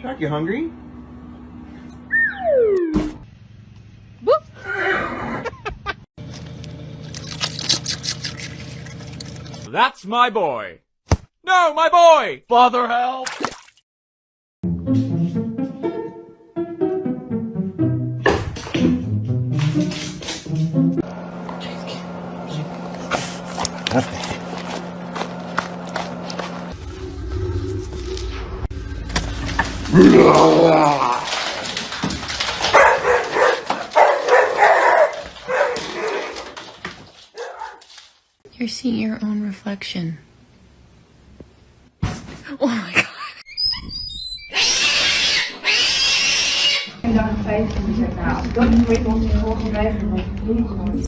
Shark, you hungry? That's my boy. No, my boy! Father, help! You're seeing your own reflection. Oh my god. En dan 15 zegt, nou, dat is weet ons volgens mij gewoon.